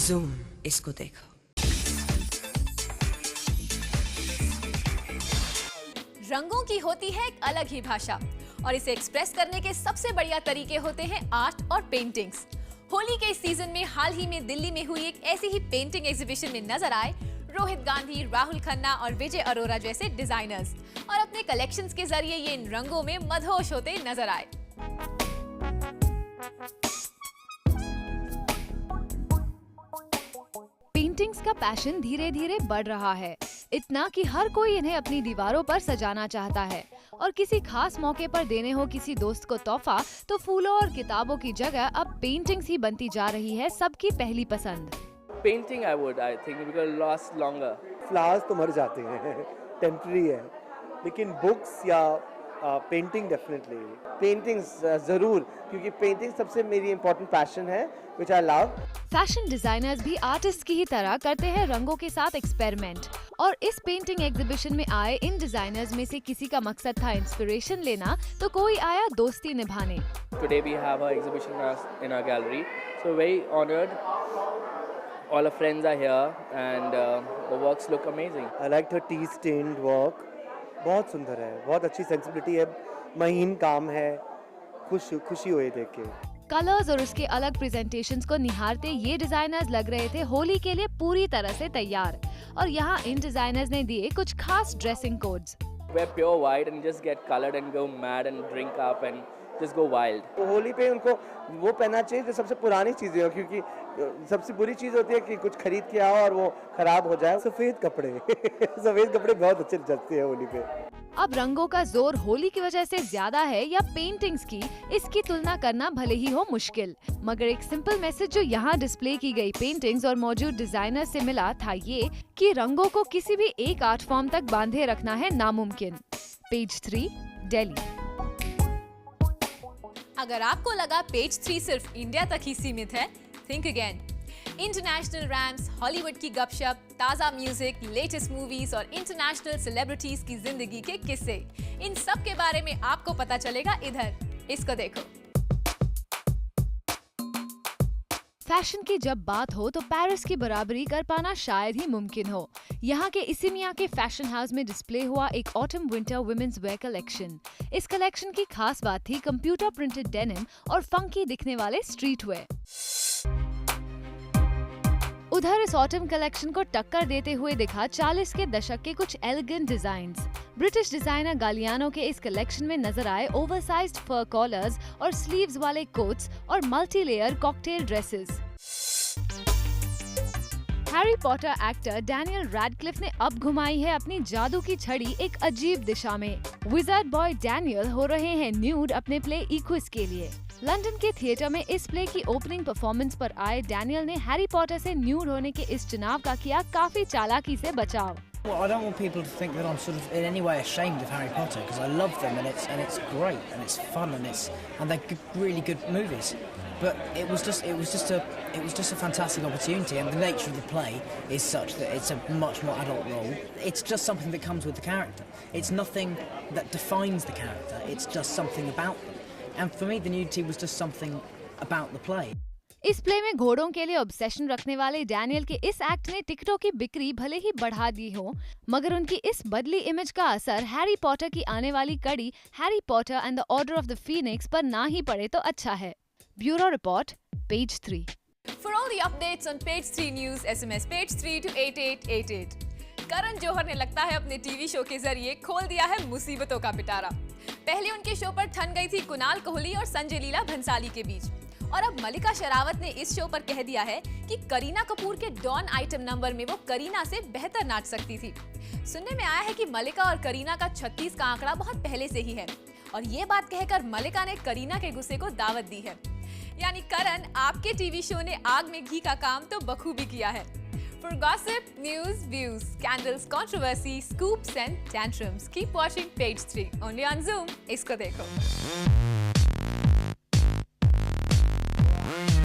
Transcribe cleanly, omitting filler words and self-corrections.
Zoom, इसको देखो। रंगों की होती है एक अलग ही भाषा और इसे एक्सप्रेस करने के सबसे बढ़िया तरीके होते हैं आर्ट और पेंटिंग्स। होली के इस सीजन में हाल ही में दिल्ली में हुई एक ऐसी ही पेंटिंग एग्जीबिशन में नजर आए रोहित गांधी, राहुल खन्ना और विजय अरोरा जैसे डिजाइनर्स और अपने कलेक्शंस के जरिए ये इन रंगों में मदहोश होते नजर आए। पेंटिंग्स का पैशन धीरे धीरे बढ़ रहा है, इतना कि हर कोई इन्हें अपनी दीवारों पर सजाना चाहता है और किसी खास मौके पर देने हो किसी दोस्त को तोहफा तो फूलों और किताबों की जगह अब पेंटिंग्स ही बनती जा रही है सबकी पहली पसंद। Painting I think because it lasts longer. Flowers तो मर जाते हैं, टेम्पररी है, लेकिन बुक्स या पेंटिंग डेफिनेटली। पेंटिंग्स ज़रूर, क्योंकि पेंटिंग सबसे मेरी इम्पोर्टेंट पैशन है which I love. Fashion designers भी आर्टिस्ट की ही तरह करते हैं रंगों के साथ एक्सपेरिमेंट और इस पेंटिंग एग्जीबिशन में आए इन डिजाइनर्स में से किसी का मकसद था इंस्पिरेशन लेना तो कोई आया दोस्ती निभाने। Today we have our exhibition in our gallery, so very honored. All our friends are here and the works look amazing. I like her tea stained work. बहुत सुंदर है, बहुत अच्छी सेंसिबिलिटी है, महीन काम है, खुशी हुई देख के। कलर्स और उसके अलग प्रेजेंटेशंस को निहारते ये डिजाइनर्स लग रहे थे होली के लिए पूरी तरह से तैयार और यहाँ इन डिजाइनर्स ने दिए कुछ खास dressing codes. Wear pure white and just get colored and go mad and drink up and just go wild. तो होली पे उनको वो पहनना चाहिए जो सबसे पुरानी चीजें हो, क्योंकि सबसे बुरी चीज होती है कि कुछ खरीद के आओ और वो खराब हो जाए। सफेद कपड़े सफेद कपड़े बहुत अच्छे जचते हैं होली पे। अब रंगों का जोर होली की वजह से ज्यादा है या पेंटिंग्स की, इसकी तुलना करना भले ही हो मुश्किल, मगर एक सिंपल मैसेज जो यहाँ डिस्प्ले की गई पेंटिंग्स और मौजूद डिजाइनर से मिला था ये कि रंगों को किसी भी एक आर्ट फॉर्म तक बांधे रखना है नामुमकिन। पेज 3, दिल्ली। अगर आपको लगा पेज 3 सिर्फ इंडिया तक ही सीमित है, think again. International rams, Hollywood की गपशप, ताजा म्यूजिक, लेटेस्ट मूवीज और इंटरनेशनल सेलिब्रिटीज की जिंदगी के किस्से, इन सब के बारे में आपको पता चलेगा इधर, इसको देखो। फैशन की जब बात हो तो पेरिस की बराबरी कर पाना शायद ही मुमकिन हो। यहाँ के इसिमिया के फैशन हाउस में डिस्प्ले हुआ एक autumn winter women's wear collection. इस कलेक्शन की खास बात थी कंप्यूटर प्रिंटेड डेनिम और फंकी दिखने वाले स्ट्रीट वेयर। उधर इस ऑटम कलेक्शन को टक्कर देते हुए दिखा 40 के दशक के कुछ एलिगेंट डिजाइन्स। ब्रिटिश डिजाइनर गालियानो के इस कलेक्शन में नजर आए ओवरसाइज्ड फर कॉलर्स और स्लीव्स वाले कोट्स और multi layer cocktail dresses. Harry Potter actor Daniel Radcliffe ने अब घुमाई है अपनी जादू की छड़ी एक अजीब दिशा में। विजार्ड बॉय डैनियल हो रहे हैं न्यूड अपने प्ले इक्विस के लिए। लंदन के थिएटर में इस प्ले की ओपनिंग परफॉर्मेंस पर आए डैनियल ने हैरी पॉटर से न्यूड होने के इस चुनाव का किया काफी चालाकी से बचाव। Well, I don't want people to think that I'm sort of in any way ashamed of Harry Potter because I love them and it's great and it's fun and they're really good movies. But it was just a fantastic opportunity, and the nature of the play is such that it's a much more adult role. It's just something that comes with the character. It's nothing that defines the character. It's just something about them. And for me, the nudity was just something about the play. इस play में घोड़ों के लिए obsession रखने वाले Daniel के इस act ने टिकटों की बिक्री भले ही बढ़ा दी हो, मगर उनकी इस बदली इमेज का असर हैरी पॉटर की आने वाली कड़ी Harry Potter and the order of the Phoenix पर ना ही पड़े तो अच्छा है। Bureau report, page 3। For all the updates on page 3 news, SMS page 3 to 8888। Karan Johar ने लगता है अपने टीवी शो के जरिए खोल दिया है मुसीबतों का पिटारा। पहले उनके शो पर ठन गई थी कुणाल कोहली और संजय लीला भंसाली के बीच, और अब मलिका शेरावत ने इस शो पर कह दिया है कि करीना कपूर के डॉन आइटम नंबर में वो करीना से बेहतर नाच सकती थी। सुनने में आया है कि मलिका और करीना का 36 का आंकड़ा बहुत पहले से ही है, और ये बात कहकर मलिका ने करीना के गुस्से को दावत दी है। यानी करण, आपके टीवी शो ने आग में घी का काम तो बखूबी किया है। For gossip, news, views, scandals, controversy, scoops and tantrums, keep watching page 3 only on Zoom. इसको देखो।